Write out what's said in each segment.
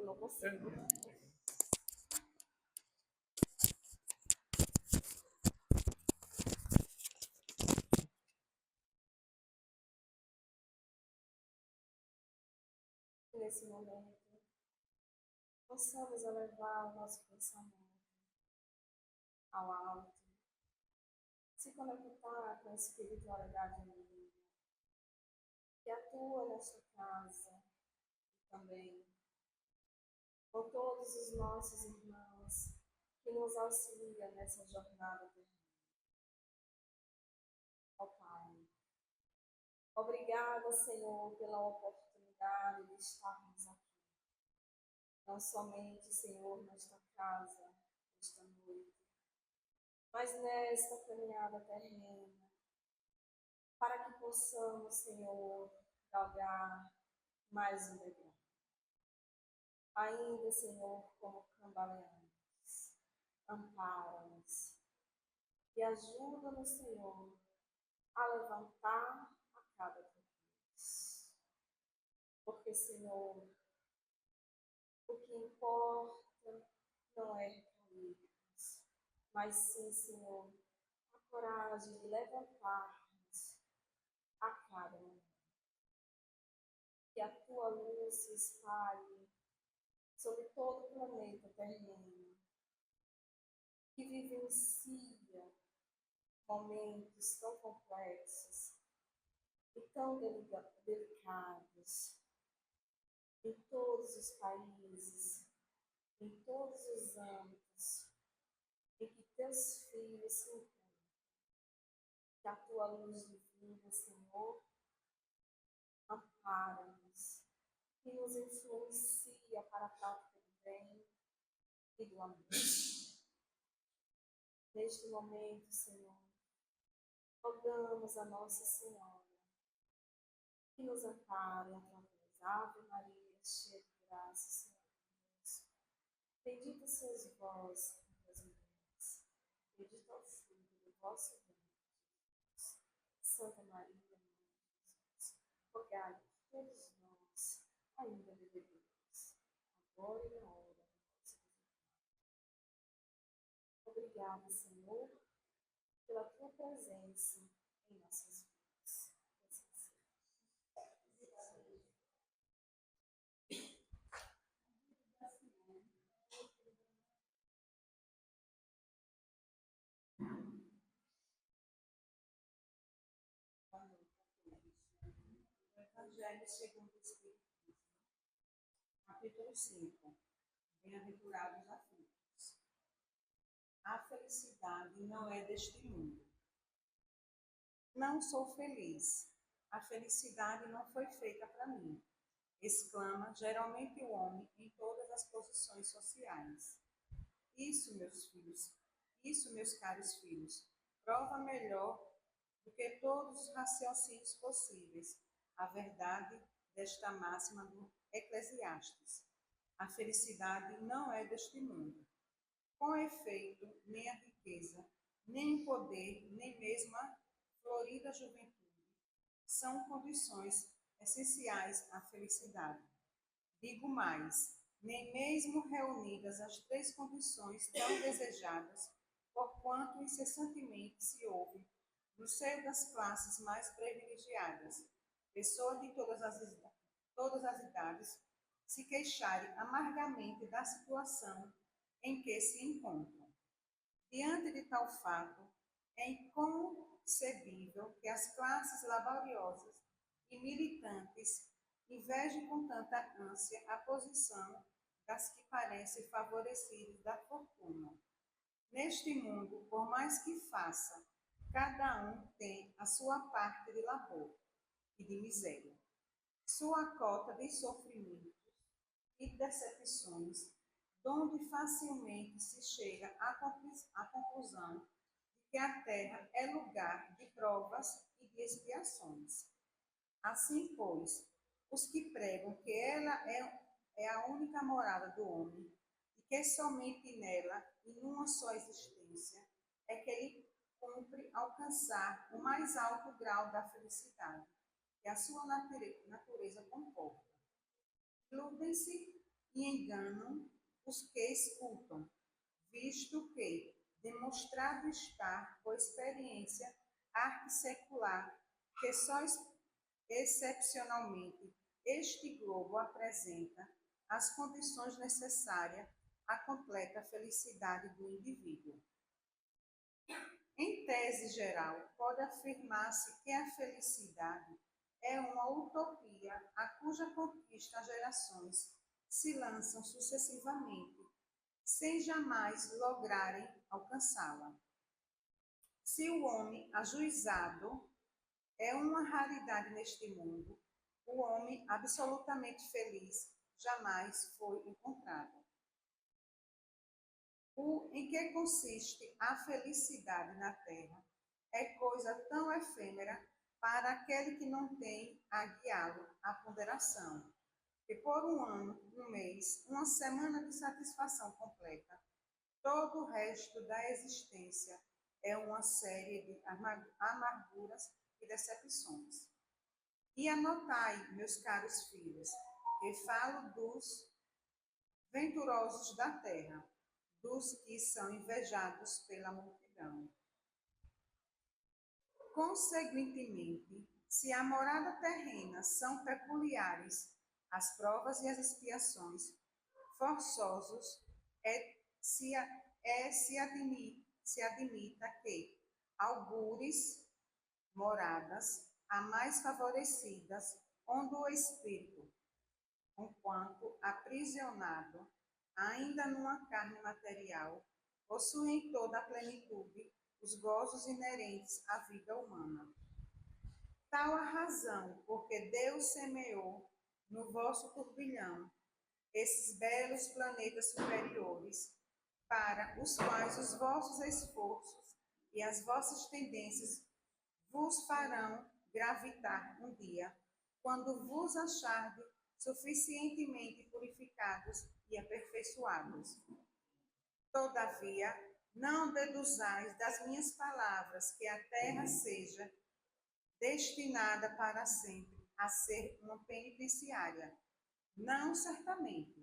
Eu não consigo. Nesse momento, possamos elevar o nosso pensamento ao alto, se conectar com a espiritualidade divina que atua nesta casa e também com todos os nossos irmãos que nos auxiliam nessa jornada terrena. Ó Pai, obrigada, Senhor, pela oportunidade de estarmos aqui. Não somente, Senhor, nesta casa, esta noite, mas nesta caminhada terrena, para que possamos, Senhor, galgar mais um degrau. Ainda, Senhor, como cambaleantes, ampara-nos e ajuda-nos, Senhor, a levantar a cada vez. Porque, Senhor, o que importa não é cairmos, mas sim, Senhor, a coragem de levantarmos a cada momento. Que a tua luz se espalhe sobre todo o planeta terreno, que vivencia momentos tão complexos e tão delicados em todos os países, em todos os âmbitos em que teus filhos se encontram. Que a tua luz divina, Senhor, ampara-nos e nos influencia para a prática do bem e do amor. Neste momento, Senhor, rogamos a Nossa Senhora que nos ampare através da Ave Maria, cheia de graça, Senhor Deus. Bendita sois vós entre as mulheres, bendito é o fruto do vosso ventre, Jesus. Santa Maria, Mãe de Jesus, rogai por todos nós, ainda bebedores, agora e na hora da nossa morte. Obrigada, Senhor, pela tua presença em nossas vidas. Evangelho segundo o Espiritismo, capítulo 5. Bem-aventurados aflitos. A felicidade não é deste mundo. Não sou feliz. A felicidade não foi feita para mim, exclama geralmente o homem em todas as posições sociais. Isso, meus caros filhos, prova melhor do que todos os raciocínios possíveis a verdade desta máxima do Eclesiastes. A felicidade não é deste mundo. Com efeito, nem a riqueza, nem o poder, nem mesmo a florida juventude são condições essenciais à felicidade. Digo mais, nem mesmo reunidas as três condições tão desejadas, porquanto incessantemente se ouve, no seio das classes mais privilegiadas, pessoas de todas as idades, se queixarem amargamente da situação em que se encontram. Diante de tal fato, é inconcebível que as classes laboriosas e militantes invejem com tanta ânsia a posição das que parecem favorecidas da fortuna. Neste mundo, por mais que faça, cada um tem a sua parte de labor e de miséria, sua cota de sofrimentos e decepções, donde facilmente se chega à conclusão de que a terra é lugar de provas e de expiações. Assim, pois, os que pregam que ela é a única morada do homem e que somente nela e numa só existência é que ele cumpre alcançar o mais alto grau da felicidade que a sua natureza comporta. Iludem-se e enganam os que escutam, visto que, demonstrado estar por experiência arquissecular, que só excepcionalmente este globo apresenta as condições necessárias à completa felicidade do indivíduo. Em tese geral, pode afirmar-se que a felicidade é uma utopia a cuja conquista as gerações se lançam sucessivamente, sem jamais lograrem alcançá-la. Se o homem ajuizado é uma raridade neste mundo, o homem absolutamente feliz jamais foi encontrado. Em que consiste a felicidade na terra é coisa tão efêmera para aquele que não tem a guiá-lo à ponderação, que por um ano, um mês, uma semana de satisfação completa, todo o resto da existência é uma série de amarguras e decepções. E anotai, meus caros filhos, que falo dos venturosos da terra, dos que são invejados pela multidão. Consequentemente, se a morada terrena são peculiares as provas e as expiações, forçosos se admita que algures moradas a mais favorecidas, onde o espírito, enquanto aprisionado, ainda numa carne material, possui em toda a plenitude os gozos inerentes à vida humana. Tal a razão porque Deus semeou no vosso turbilhão esses belos planetas superiores, para os quais os vossos esforços e as vossas tendências vos farão gravitar um dia, quando vos achardes suficientemente purificados e aperfeiçoados. Todavia, não deduzais das minhas palavras que a terra seja destinada para sempre a ser uma penitenciária. Não, certamente.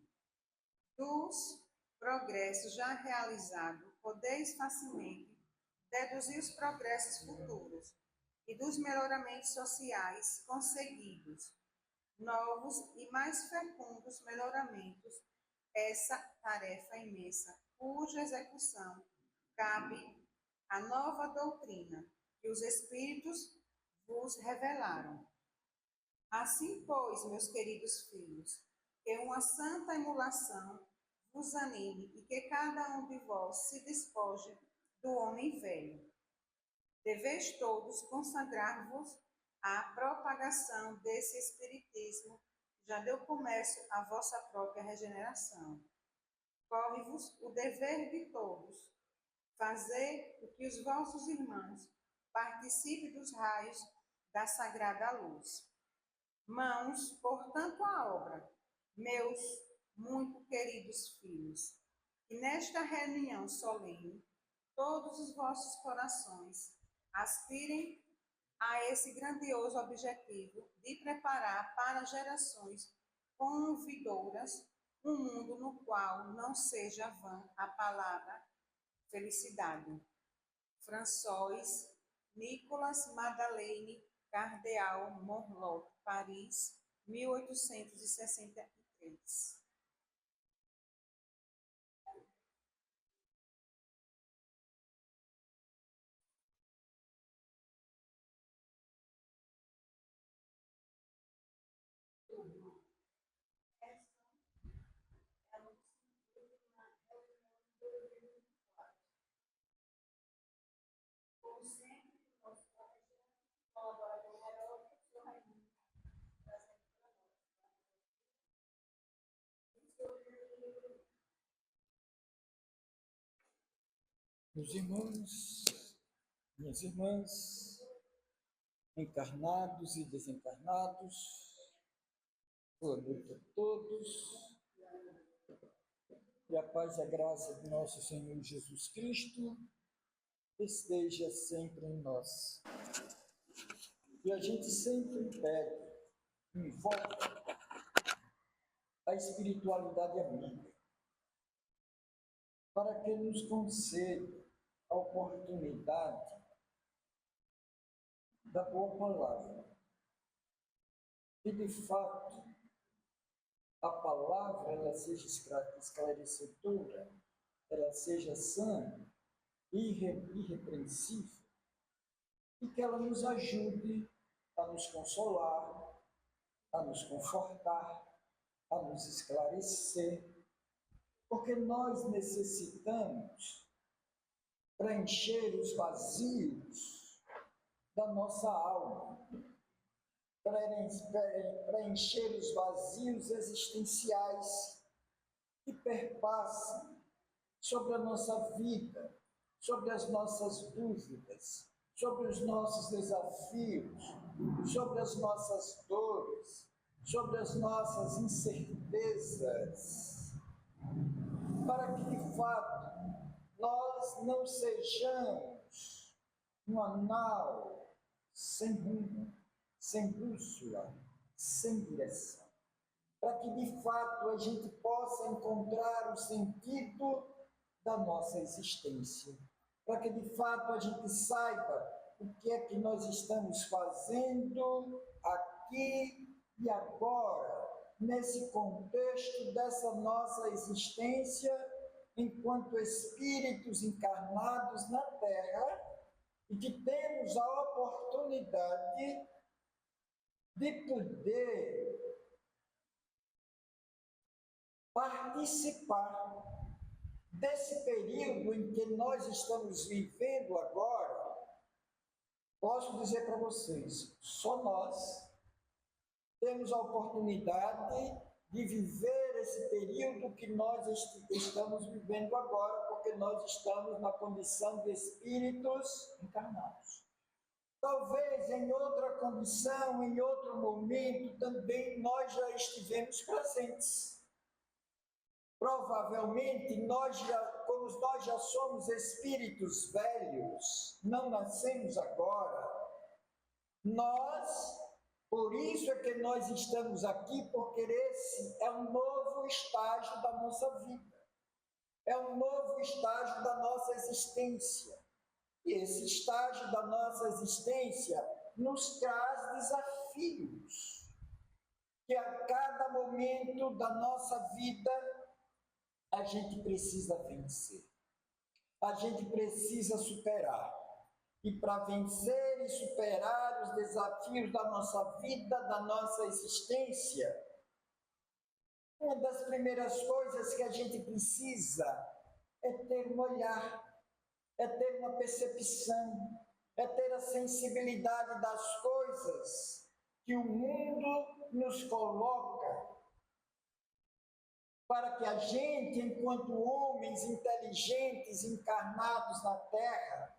Dos progressos já realizados, podeis facilmente deduzir os progressos futuros e dos melhoramentos sociais conseguidos, novos e mais fecundos melhoramentos, essa tarefa imensa, cuja execução cabe à nova doutrina que os Espíritos vos revelaram. Assim, pois, meus queridos filhos, que uma santa emulação vos anime e que cada um de vós se despoje do homem velho. Deveis todos consagrar-vos à propagação desse espiritismo, já deu comércio à vossa própria regeneração. Corre-vos o dever de todos, fazer o que os vossos irmãos participem dos raios da sagrada luz. Mãos, portanto, à obra, meus muito queridos filhos, e nesta reunião solene, todos os vossos corações aspirem a esse grandioso objetivo de preparar para gerações convidouras um mundo no qual não seja vã a palavra felicidade. François Nicolas Madeleine Cardeal Morlot, Paris, 1863. Meus irmãos, minhas irmãs, encarnados e desencarnados, boa noite a todos, e a paz e a graça do nosso Senhor Jesus Cristo esteja sempre em nós. E a gente sempre pede, invoca a espiritualidade amiga, para que nos conceda a oportunidade da boa palavra. E, de fato, a palavra ela seja esclarecedora, ela seja sã, irrepreensível, e que ela nos ajude a nos consolar, a nos confortar, a nos esclarecer, porque nós necessitamos preencher os vazios da nossa alma, preencher os vazios existenciais que perpassam sobre a nossa vida, sobre as nossas dúvidas, sobre os nossos desafios, sobre as nossas dores, sobre as nossas incertezas, para que, de fato, nós não sejamos uma nau sem rumo, sem bússola, sem direção, para que, de fato, a gente possa encontrar o sentido da nossa existência, para que, de fato, a gente saiba o que é que nós estamos fazendo aqui e agora, nesse contexto dessa nossa existência, enquanto espíritos encarnados na Terra, e que temos a oportunidade de poder participar desse período em que nós estamos vivendo agora. Posso dizer para vocês, só nós temos a oportunidade de viver esse período que nós estamos vivendo agora, porque nós estamos na condição de espíritos encarnados. Talvez em outra condição, em outro momento, também nós já estivemos presentes. Provavelmente, como nós já somos espíritos velhos, não nascemos agora, por isso é que nós estamos aqui, porque esse é um novo estágio da nossa vida, é um novo estágio da nossa existência. E esse estágio da nossa existência nos traz desafios, que a cada momento da nossa vida a gente precisa vencer, a gente precisa superar. E para vencer e superar os desafios da nossa vida, da nossa existência, uma das primeiras coisas que a gente precisa é ter um olhar, é ter uma percepção, é ter a sensibilidade das coisas que o mundo nos coloca, para que a gente, enquanto homens inteligentes encarnados na Terra,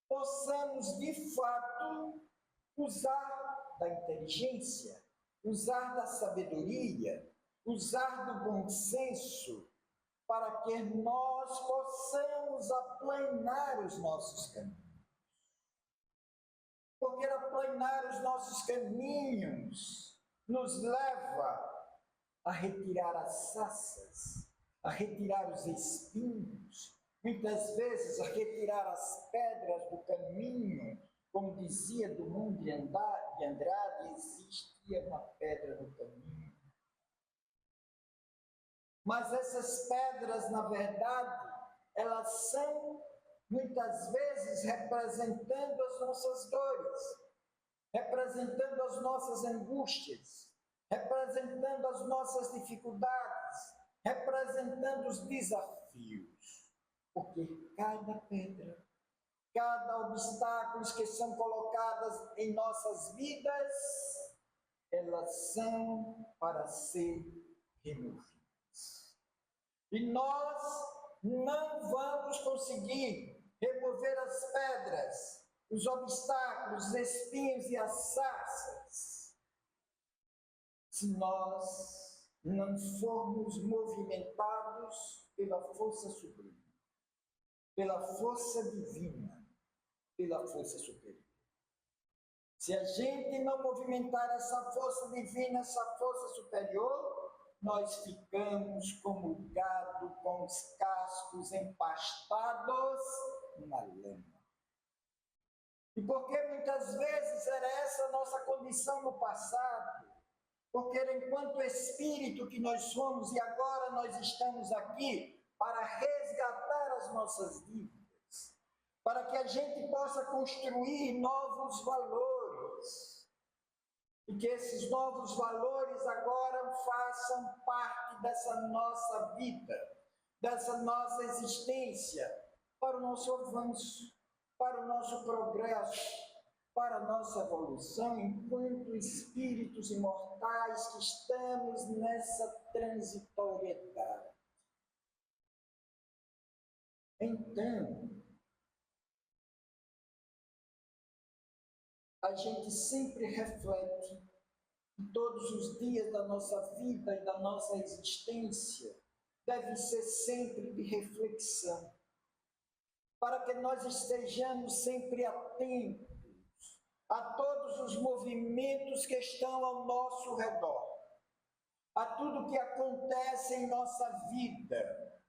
possamos, de fato, usar da inteligência, usar da sabedoria, usar do bom senso, para que nós possamos aplanar os nossos caminhos. Porque aplanar os nossos caminhos nos leva a retirar as saças, a retirar os espinhos, muitas vezes a retirar as pedras do caminho. Como dizia Drummond de Andrade, existia uma pedra no caminho. Mas essas pedras, na verdade, elas são muitas vezes representando as nossas dores, representando as nossas angústias, representando as nossas dificuldades, representando os desafios. Porque cada pedra, cada obstáculo que são colocadas em nossas vidas, elas são para ser removidas. E nós não vamos conseguir remover as pedras, os obstáculos, os espinhos e as sarças, se nós não formos movimentados pela força suprema, pela força divina, pela força superior. Se a gente não movimentar essa força divina, essa força superior, nós ficamos como gado com os cascos empastados na lama. E porque muitas vezes era essa a nossa condição no passado, porque enquanto espírito que nós somos e agora nós estamos aqui para resgatar as nossas dívidas, para que a gente possa construir novos valores, e que esses novos valores agora façam parte dessa nossa vida, dessa nossa existência, para o nosso avanço, para o nosso progresso, para a nossa evolução enquanto espíritos imortais que estamos nessa transitoriedade. Então, a gente sempre reflete em todos os dias da nossa vida e da nossa existência, deve ser sempre de reflexão, para que nós estejamos sempre atentos a todos os movimentos que estão ao nosso redor, a tudo que acontece em nossa vida,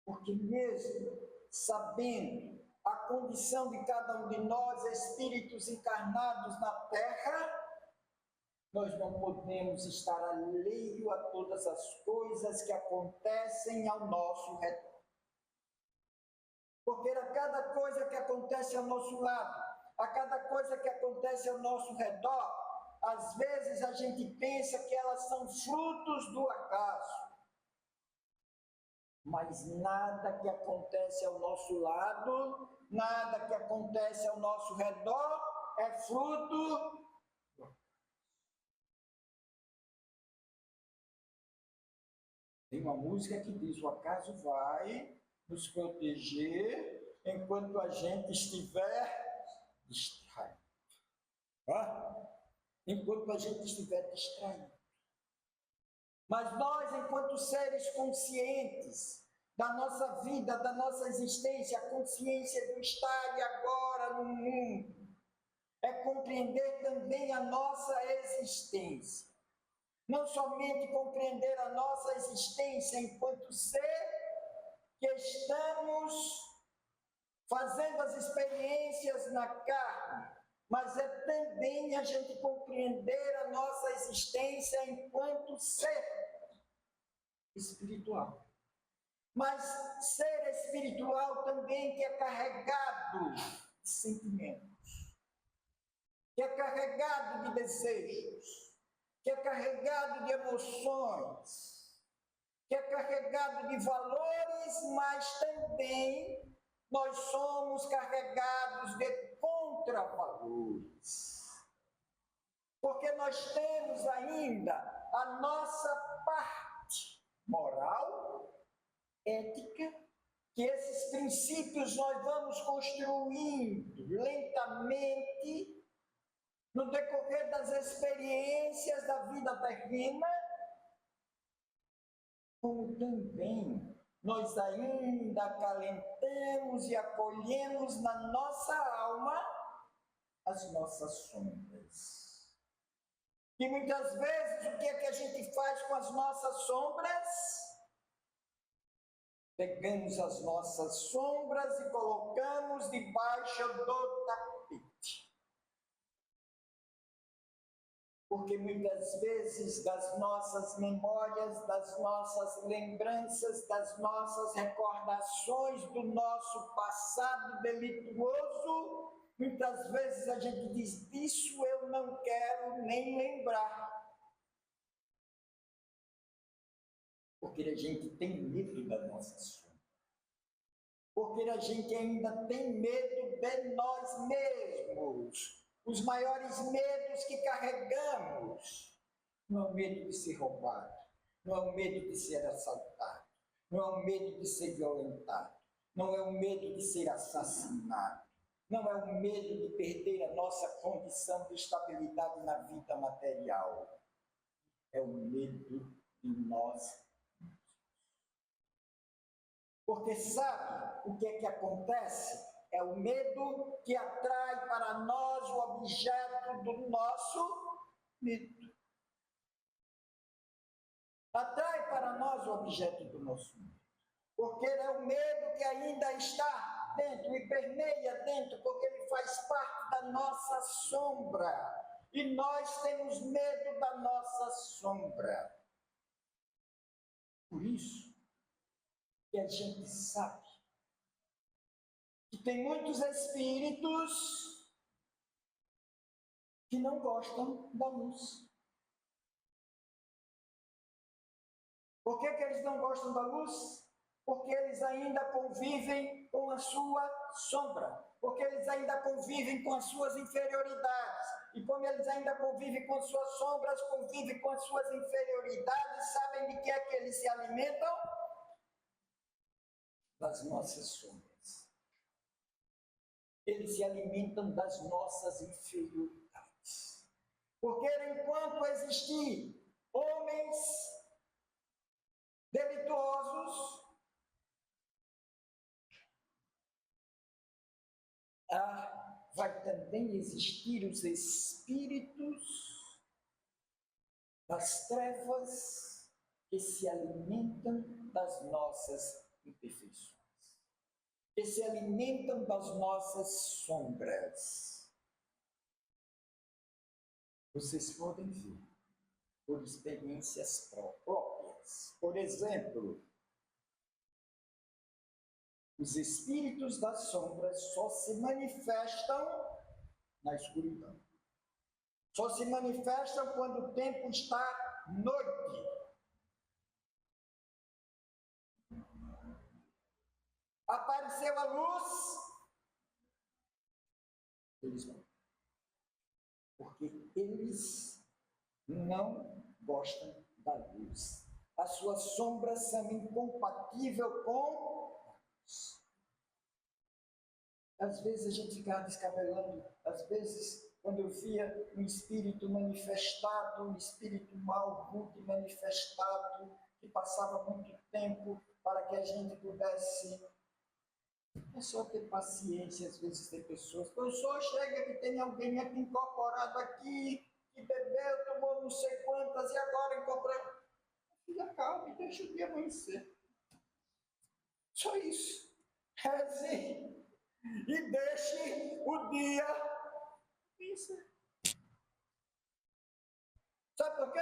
porque mesmo sabendo a condição de cada um de nós, espíritos encarnados na Terra, nós não podemos estar alheio a todas as coisas que acontecem ao nosso redor. Porque a cada coisa que acontece ao nosso lado, a cada coisa que acontece ao nosso redor, às vezes a gente pensa que elas são frutos do acaso. Mas nada que acontece ao nosso lado, nada que acontece ao nosso redor é fruto. Tem uma música que diz: o acaso vai nos proteger enquanto a gente estiver distraído. Enquanto a gente estiver distraído. Mas nós, enquanto seres conscientes da nossa vida, da nossa existência, a consciência do estar e agora no mundo, é compreender também a nossa existência. Não somente compreender a nossa existência enquanto ser que estamos fazendo as experiências na carne, mas é também a gente compreender a nossa existência enquanto ser espiritual. Mas ser espiritual também que é carregado de sentimentos, que é carregado de desejos, que é carregado de emoções, que é carregado de valores, mas também nós somos carregados de contravalores. Porque nós temos ainda a nossa parte moral, ética, que esses princípios nós vamos construindo lentamente no decorrer das experiências da vida terrena, como também nós ainda acalentamos e acolhemos na nossa alma as nossas sombras. E muitas vezes o que é que a gente faz com as nossas sombras? Pegamos as nossas sombras e colocamos debaixo do tapete. Porque muitas vezes das nossas memórias, das nossas lembranças, das nossas recordações do nosso passado delituoso, muitas vezes a gente diz: disso eu não quero nem lembrar. Porque a gente tem medo da nossa sombra. Porque a gente ainda tem medo de nós mesmos. Os maiores medos que carregamos não é o medo de ser roubado, não é o medo de ser assaltado, não é o medo de ser violentado, não é o medo de ser assassinado, não é o medo de perder a nossa condição de estabilidade na vida material. É o medo de nós. Porque sabe o que é que acontece? É o medo que atrai para nós o objeto do nosso medo. atrai para nós o objeto do nosso medo. Porque é o medo que ainda está dentro e permeia dentro, porque ele faz parte da nossa sombra. E nós temos medo da nossa sombra. Por isso que a gente sabe que tem muitos espíritos que não gostam da luz. Por que eles não gostam da luz? Porque eles ainda convivem com a sua sombra. Porque eles ainda convivem com as suas inferioridades. E como eles ainda convivem com as suas sombras, convivem com as suas inferioridades, sabem de que é que eles se alimentam? Das nossas sombras. Eles se alimentam das nossas inferioridades. Porque enquanto existir homens delituosos, vai também existir os espíritos das trevas que se alimentam das nossas imperfeições, que se alimentam das nossas sombras. Vocês podem ver por experiências próprias. Por exemplo, os espíritos das sombras só se manifestam na escuridão. Só se manifestam quando o tempo está noite. Apareceu a luz, eles vão. Porque eles não gostam da luz. As suas sombras são incompatíveis com às vezes a gente ficava descabelando, às vezes quando eu via um espírito manifestado, um espírito mal, rude manifestado, que passava muito tempo para que a gente pudesse... É só ter paciência, às vezes tem pessoas, só chega que tem alguém aqui incorporado aqui, que bebeu, tomou não sei quantas e agora incorporou. Fica calma e deixa o dia amanhecer. Só isso. Reze e deixe o dia vencer. Sabe por quê?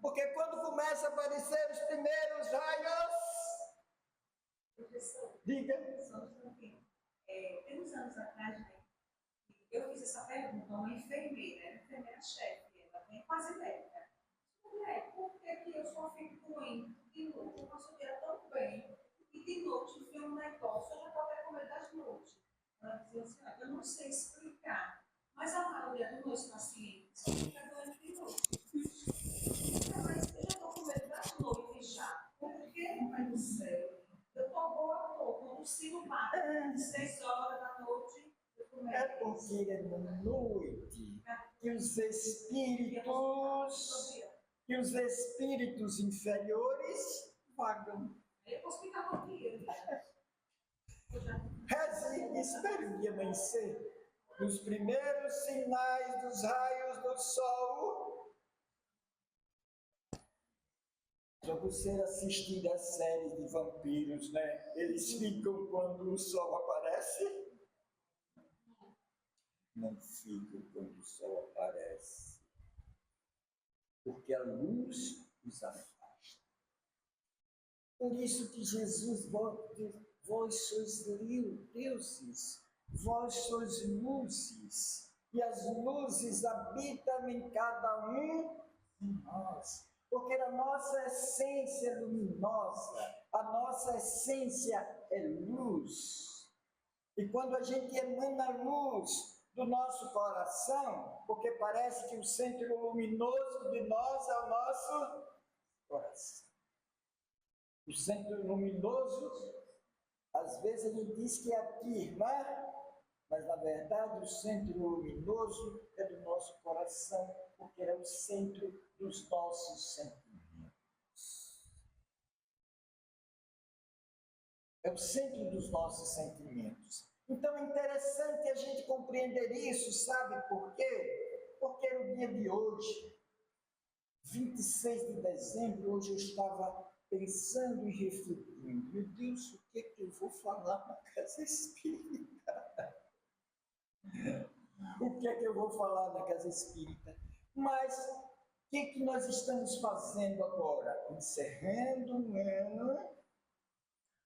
Porque quando começa a aparecer os primeiros raios, Professor, diga. Tem uns anos atrás, né, eu fiz essa pergunta a uma enfermeira-chefe, ela tem quase médica. Mulher, por que que eu só fico doente de noite? Eu passo o dia tão bem, e de noite vem um negócio, eu já estou até com medo das noites. Ela dizia assim, eu não sei explicar, mas a maioria dos meus pacientes fica doente de noite. Mas eu já estou com medo das noites já. Por que, pai do céu? Eu estou boa à toa, quando o sino bate, 6 horas da noite, eu começo. É porque é na noite que os espíritos inferiores vagam. Eu posso ficar com dia. Reze e espere o dia amanhecer. Nos primeiros sinais dos raios do sol, para você assistir a série de vampiros, né? Eles ficam quando o sol aparece? Não ficam quando o sol aparece. Porque a luz os afasta. Por isso que Jesus vós sois deuses, vós sois luzes, e as luzes habitam em cada um de nós. Porque a nossa essência é luminosa, a nossa essência é luz. E quando a gente emana luz do nosso coração, porque parece que o centro luminoso de nós é o nosso coração. O centro luminoso, às vezes a gente diz que é aqui, não é? Mas na verdade o centro luminoso é do nosso coração, porque é o centro dos nossos sentimentos. É o centro dos nossos sentimentos. Então é interessante a gente compreender isso, sabe por quê? Porque no dia de hoje, 26 de dezembro, hoje eu estava pensando e refletindo. Meu Deus, o que é que eu vou falar na casa espírita? O que é que eu vou falar na casa espírita? Mas o que é que nós estamos fazendo agora? Encerrando um ano,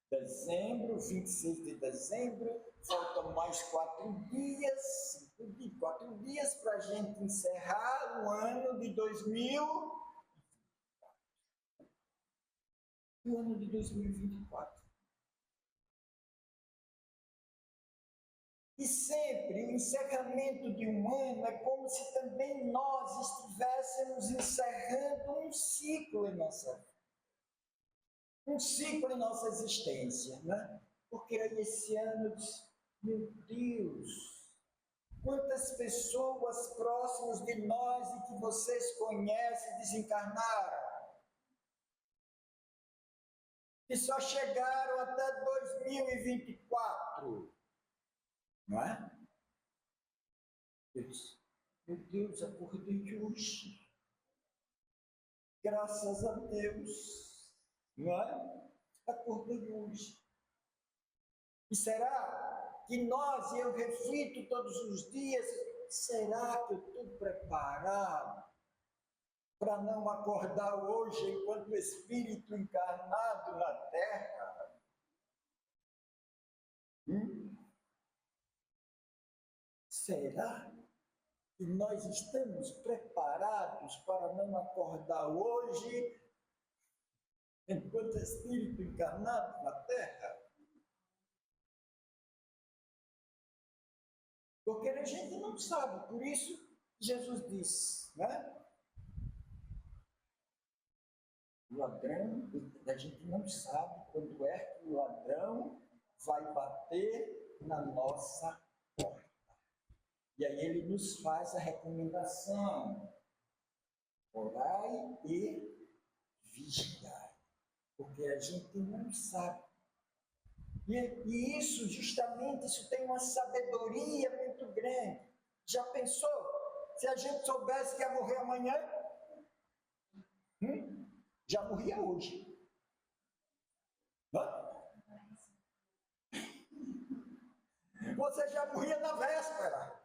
dezembro, 26 de dezembro, faltam mais 4 dias, 4 dias para a gente encerrar o ano de 2024. E sempre o encerramento de um ano é como se também nós estivéssemos encerrando um ciclo em nossa vida. Um ciclo em nossa existência, né? Porque esse ano, meu Deus, quantas pessoas próximas de nós e que vocês conhecem desencarnaram? Que só chegaram até 2024, não é? Meu Deus, acordei hoje. Graças a Deus, não é? Acordei hoje. E será que nós, e eu reflito todos os dias, será que eu estou preparado para não acordar hoje enquanto espírito encarnado na Terra? Será que nós estamos preparados para não acordar hoje enquanto espírito encarnado na Terra? Porque a gente não sabe, por isso Jesus disse, né? O ladrão, a gente não sabe quando é que o ladrão vai bater na nossa porta. E aí ele nos faz a recomendação: orai e vigiai, porque a gente não sabe. E isso, justamente, isso tem uma sabedoria muito grande. Já pensou? Se a gente soubesse que ia morrer amanhã, já morria hoje. Não? Você já morria na véspera.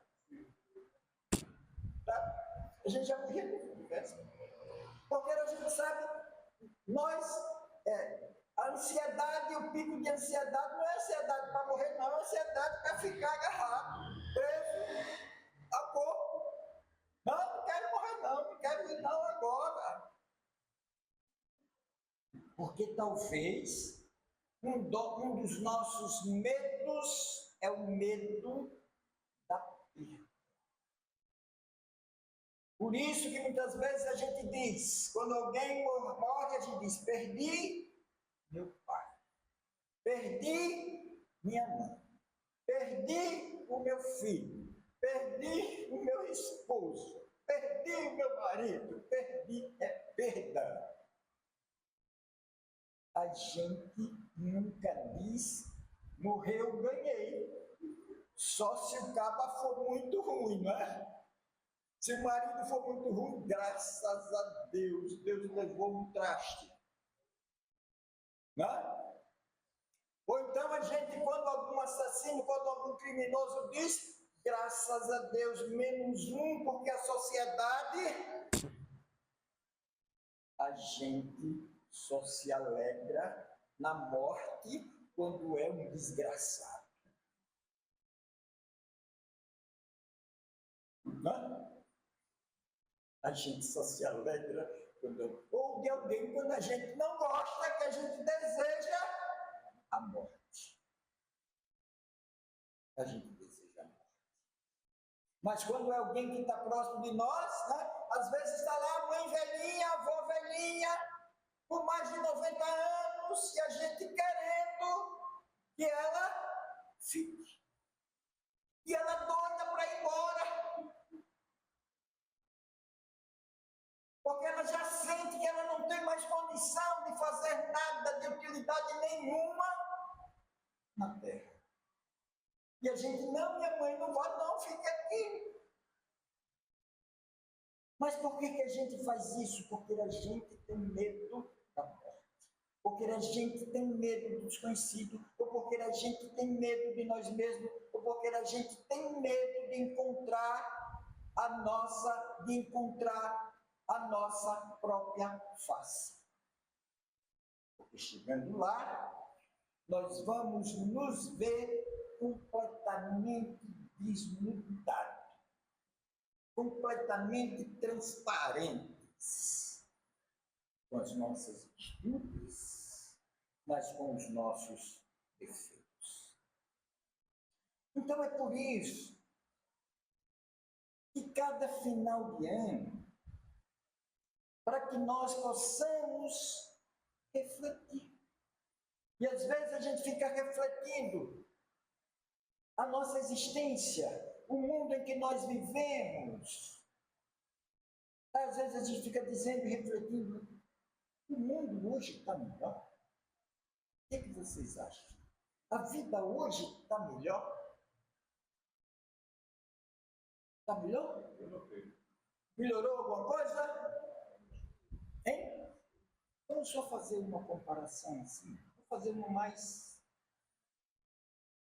Tá? A gente já morria na véspera. Porque a gente sabe, a ansiedade, o pico de ansiedade não é ansiedade para morrer, não, é ansiedade para ficar agarrado, preso a corpo. Não quero morrer não quero ir não agora. Porque talvez um dos nossos medos é o medo da perda. Por isso que muitas vezes a gente diz, quando alguém morre, a gente diz: perdi meu pai, perdi minha mãe, perdi o meu filho, perdi o meu esposo, perdi o meu marido, perdi, é perda. A gente nunca diz: morreu, ganhei. Só se o caba for muito ruim, não é? Se o marido for muito ruim, graças a Deus, Deus levou um traste. Não é? Ou então a gente, quando algum assassino, quando algum criminoso diz: graças a Deus, menos um, porque a sociedade... A gente só se alegra na morte quando é um desgraçado. Não? A gente só se alegra ou de alguém quando a gente não gosta, que a gente deseja a morte. A gente deseja a morte. Mas quando é alguém que está próximo de nós, né? Às vezes está lá a mãe velhinha, a avó velhinha, por mais de 90 anos, e a gente querendo que ela fique. E ela doida para ir embora. Porque ela já sente que ela não tem mais condição de fazer nada de utilidade nenhuma na Terra. E a gente: não, minha mãe, não vai não, fique aqui. Mas por que a gente faz isso? Porque a gente tem medo da morte. Porque a gente tem medo do desconhecido. Ou porque a gente tem medo de nós mesmos. Ou porque a gente tem medo de encontrar a nossa própria face. Porque chegando lá, nós vamos nos ver completamente desnudados, completamente transparentes, com as nossas virtudes, mas com os nossos defeitos. Então é por isso que cada final de ano, para que nós possamos refletir. E às vezes a gente fica refletindo a nossa existência, o mundo em que nós vivemos. Às vezes a gente fica dizendo e refletindo, o mundo hoje está melhor? O que vocês acham? A vida hoje está melhor? Está melhor? Melhorou alguma coisa? Hein? Vamos só fazer uma comparação assim. Vou fazer uma mais.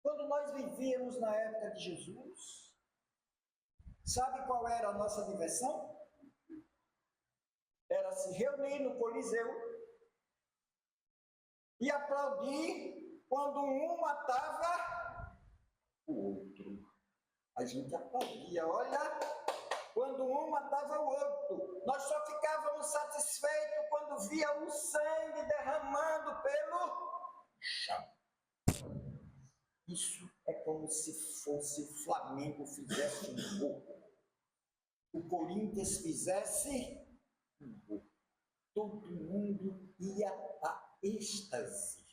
Quando nós vivíamos na época de Jesus, sabe qual era a nossa diversão? Era se reunir no Coliseu e aplaudir quando um matava o outro. A gente aplaudia, olha, quando um matava o outro. Nós só ficávamos satisfeitos quando via o sangue derramando pelo chão. Isso é como se fosse o Flamengo fizesse um gol. O Corinthians fizesse um gol. Todo mundo ia a êxtase.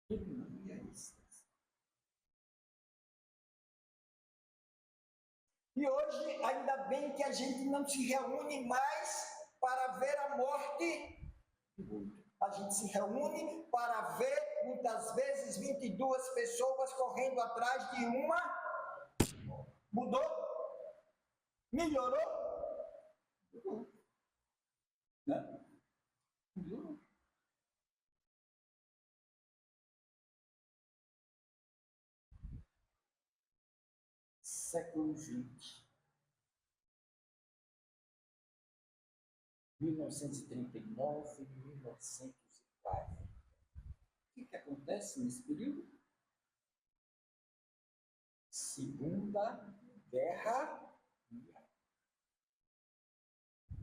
Todo mundo ia a êxtase. E hoje, ainda bem que a gente não se reúne mais para ver a morte do outro. A gente se reúne para ver, muitas vezes, 22 pessoas correndo atrás de uma. Mudou? Melhorou? Mudou. Né? Mudou. Século XX. 1939, 1940. O que acontece nesse período? Segunda Guerra Mundial.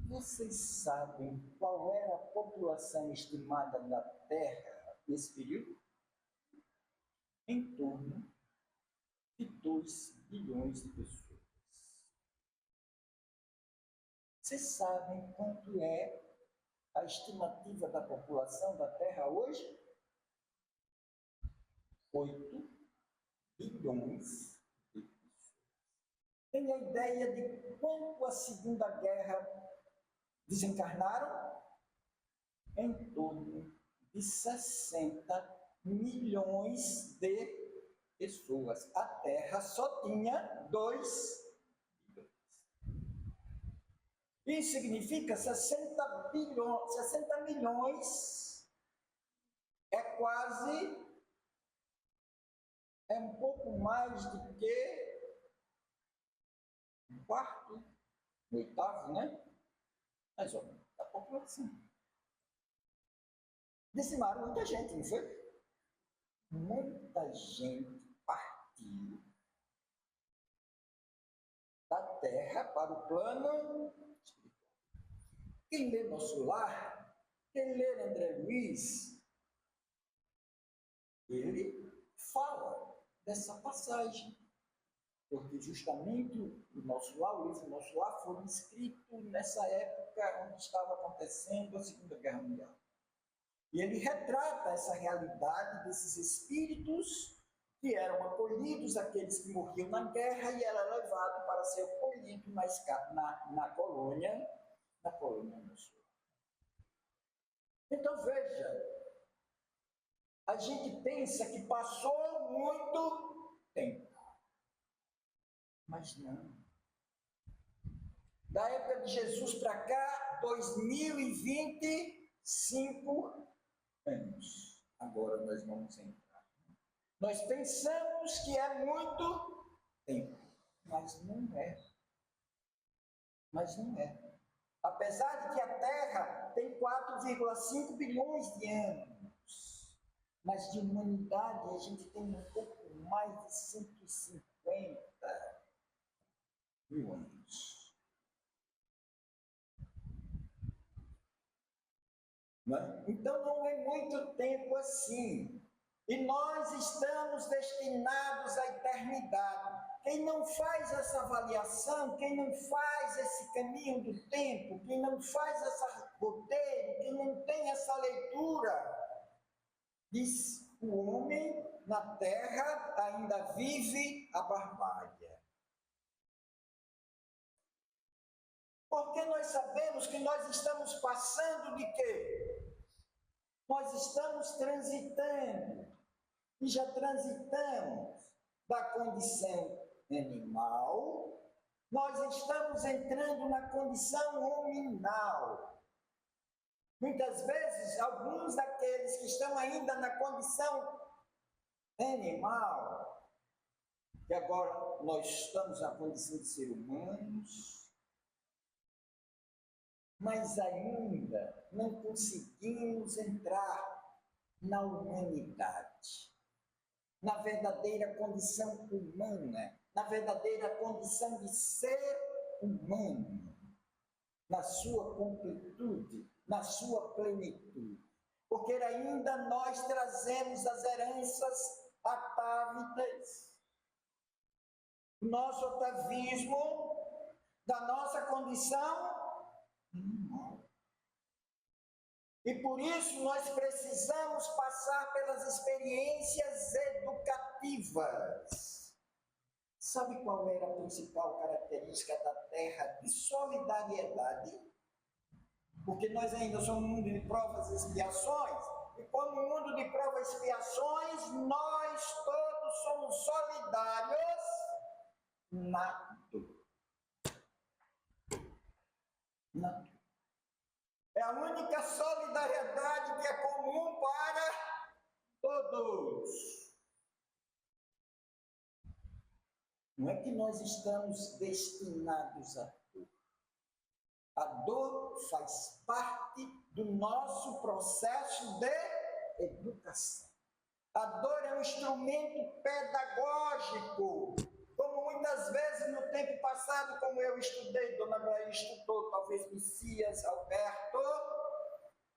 Vocês sabem qual era a população estimada da Terra nesse período? Em torno de 2 bilhões de pessoas. Vocês sabem quanto é a estimativa da população da Terra hoje? 8 bilhões de pessoas. Tem a ideia de quanto a Segunda Guerra desencarnaram? Em torno de 60 milhões de pessoas. A Terra só tinha 2 bilhões. Isso significa 60 milhões é quase, é um pouco mais do que um quarto, um oitavo, né? Mais ou menos, da população. Dizimaram muita gente, não foi? Muita gente partiu da Terra para o plano espiritual. Quem lê Nosso Lar, quem lê André Luiz, ele fala dessa passagem, porque justamente o Nosso Lar, o livro Nosso Lar, foi escrito nessa época onde estava acontecendo a Segunda Guerra Mundial. E ele retrata essa realidade desses espíritos que eram acolhidos, aqueles que morriam na guerra, e era levado para ser acolhido na colônia Nosso Lar. Então veja, a gente pensa que passou muito tempo. Mas não. Da época de Jesus para cá, 2025 anos. Agora nós vamos entrar. Nós pensamos que é muito tempo, mas não é. Mas não é. Apesar de que a Terra tem 4,5 bilhões de anos, mas de humanidade a gente tem um pouco mais de 150 mil anos. Então não é muito tempo assim. E nós estamos destinados à eternidade. Quem não faz essa avaliação, quem não faz esse caminho do tempo, quem não faz essa roteiro, quem não tem essa leitura, diz: o homem na terra ainda vive a barbárie. Porque nós sabemos que nós estamos passando de quê? Nós estamos transitando, e já transitamos da condição animal, nós estamos entrando na condição hominal. Muitas vezes, alguns daqueles que estão ainda na condição animal, que agora nós estamos na condição de ser humanos, mas ainda não conseguimos entrar na humanidade, na verdadeira condição humana, na verdadeira condição de ser humano, na sua completude, na sua plenitude. Porque ainda nós trazemos as heranças atávitas, o nosso atavismo, da nossa condição animal. E por isso nós precisamos passar pelas experiências educativas. Sabe qual era a principal característica da Terra de solidariedade? Porque nós ainda somos um mundo de provas e expiações, e como mundo de provas e expiações, nós todos somos solidários na dor. Na dor. É a única solidariedade que é comum para todos. Não é que nós estamos destinados à dor. A dor faz parte do nosso processo de educação. A dor é um instrumento pedagógico. Como muitas vezes no tempo passado, como eu estudei, Dona Maria estudou, talvez Messias, Alberto,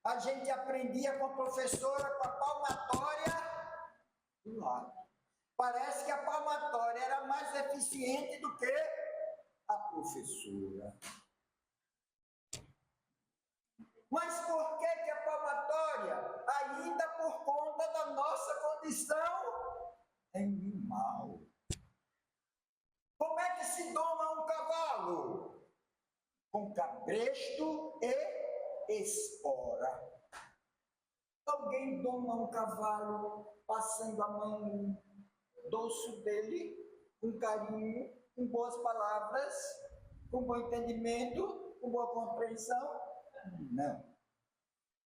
a gente aprendia com a professora, com a palmatória do lado. Parece que a palmatória era mais eficiente do que a professora. Mas por que a palmatória? Ainda por conta da nossa condição animal. Como é que se doma um cavalo? Com cabresto e espora. Alguém doma um cavalo passando a mão no dorso dele, com carinho, com boas palavras, com bom entendimento, com boa compreensão? Não.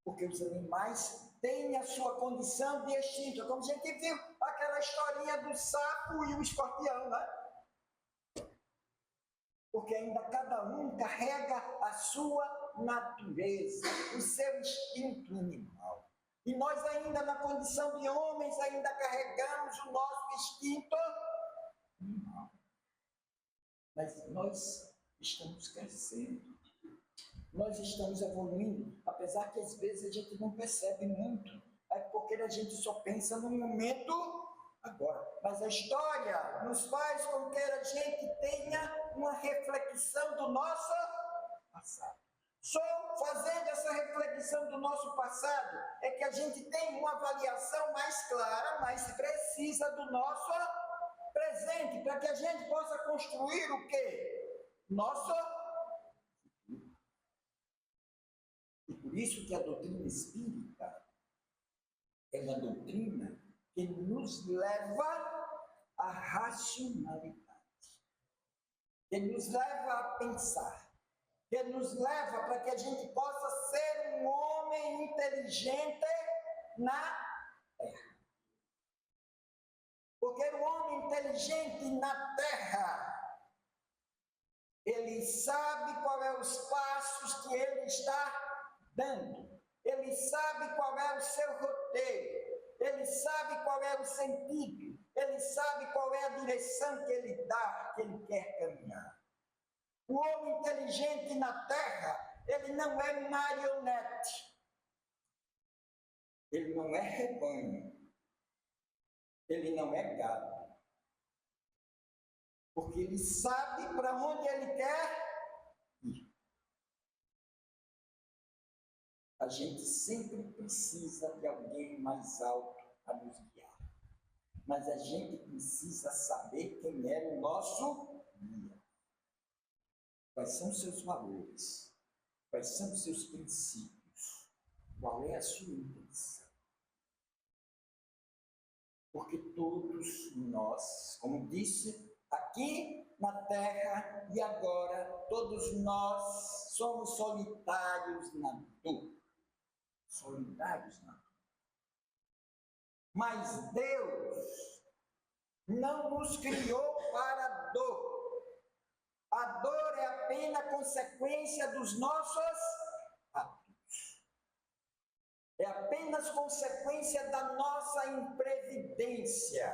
Porque os animais têm a sua condição de instinto. Como a gente viu aquela historinha do sapo e o escorpião, né? Porque ainda cada um carrega a sua natureza, o seu instinto animal. E nós ainda na condição de homens, ainda carregamos o nosso instinto animal. Mas nós estamos crescendo. Nós estamos evoluindo, apesar que às vezes a gente não percebe muito. É porque a gente só pensa no momento agora. Mas a história nos faz com que a gente tenha uma reflexão do nosso passado. Só fazendo essa reflexão do nosso passado é que a gente tem uma avaliação mais clara, mais precisa do nosso presente, para que a gente possa construir o quê? Nosso. E por isso que a doutrina espírita é uma doutrina que nos leva à racionalidade. que nos leva a pensar, que nos leva para que a gente possa ser um homem inteligente na terra. Porque o homem inteligente na terra, ele sabe qual é os passos que ele está dando, ele sabe qual é o seu roteiro, ele sabe qual é o sentido, ele sabe qual é a direção que ele dá, que ele quer caminhar. O homem inteligente na terra, ele não é marionete, ele não é rebanho, ele não é gado, porque ele sabe para onde ele quer ir. A gente sempre precisa de alguém mais alto a nos guiar, mas a gente precisa saber quem é o nosso guia. Quais são os seus valores? Quais são os seus princípios? Qual é a sua intenção? Porque todos nós, como disse, aqui na terra e agora, todos nós somos solitários na dor. Solitários na dor. Mas Deus não nos criou para a dor. A dor é apenas consequência dos nossos atos. É apenas consequência da nossa imprevidência.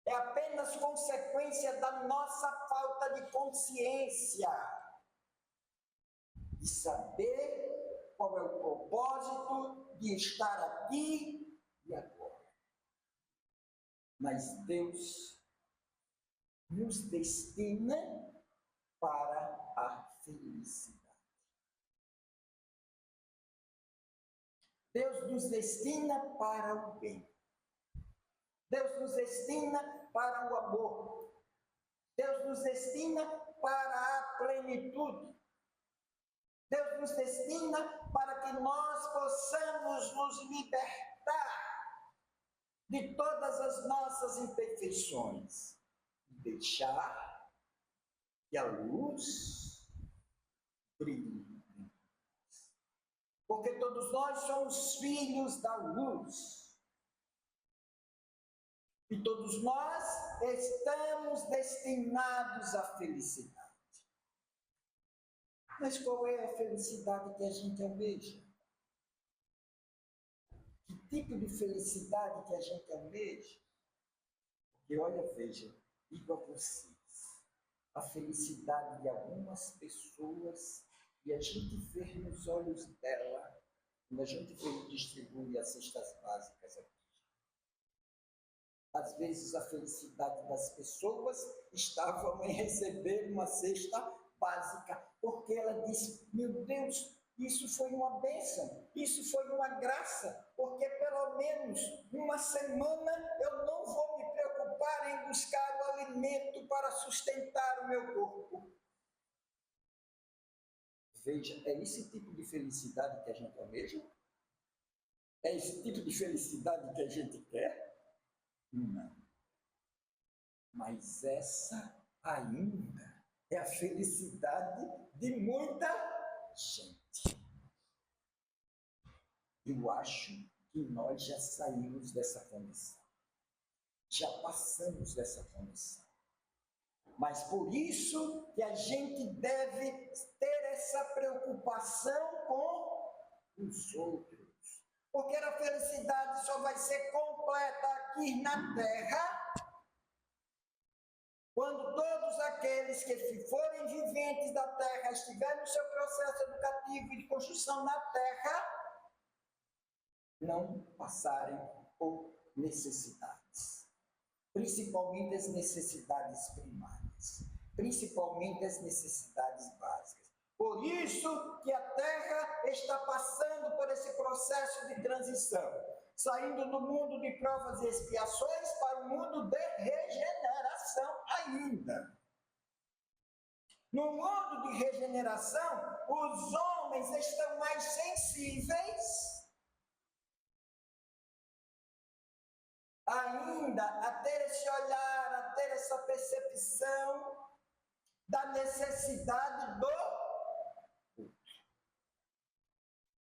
É apenas consequência da nossa falta de consciência. De saber qual é o propósito de estar aqui e agora. Mas Deus nos destina para a felicidade. Deus nos destina para o bem. Deus nos destina para o amor. Deus nos destina para a plenitude. Deus nos destina para que nós possamos nos libertar de todas as nossas imperfeições. Deixar que a luz brilhe. Porque todos nós somos filhos da luz. E todos nós estamos destinados à felicidade. Mas qual é a felicidade que a gente almeja? Que tipo de felicidade que a gente almeja? Porque olha, veja, digo a vocês, a felicidade de algumas pessoas, e a gente vê nos olhos dela, quando a gente vê distribuir as cestas básicas aqui. Às vezes a felicidade das pessoas estava em receber uma cesta básica, porque ela disse, meu Deus, isso foi uma bênção, isso foi uma graça, porque pelo menos uma semana eu não vou me preocupar em buscar o alimento para sustentar o meu corpo. Veja, é esse tipo de felicidade que a gente almeja? É esse tipo de felicidade que a gente quer? Não. Mas essa ainda é a felicidade de muita gente. Eu acho que nós já saímos dessa condição. Já passamos dessa condição. Mas por isso que a gente deve ter essa preocupação com os outros. Porque a felicidade só vai ser completa aqui na terra quando todos aqueles que forem viventes da terra estiverem no seu processo educativo e de construção na terra não passarem por necessidades, principalmente as necessidades primárias, principalmente as necessidades básicas. Por isso que a Terra está passando por esse processo de transição, saindo do mundo de provas e expiações para o mundo de regeneração ainda. No mundo de regeneração, os homens estão mais sensíveis ainda a ter esse olhar, a ter essa percepção da necessidade do outro,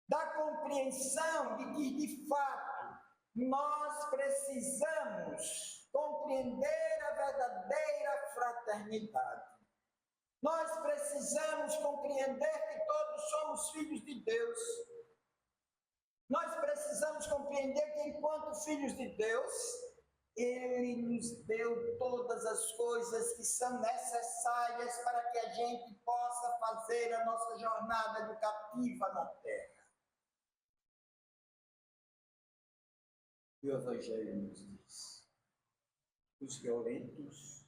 da compreensão de que, de fato, nós precisamos compreender a verdadeira fraternidade. Nós precisamos compreender que todos somos filhos de Deus. Nós precisamos compreender que, enquanto filhos de Deus, Ele nos deu todas as coisas que são necessárias para que a gente possa fazer a nossa jornada educativa na Terra. E o Evangelho nos diz: os violentos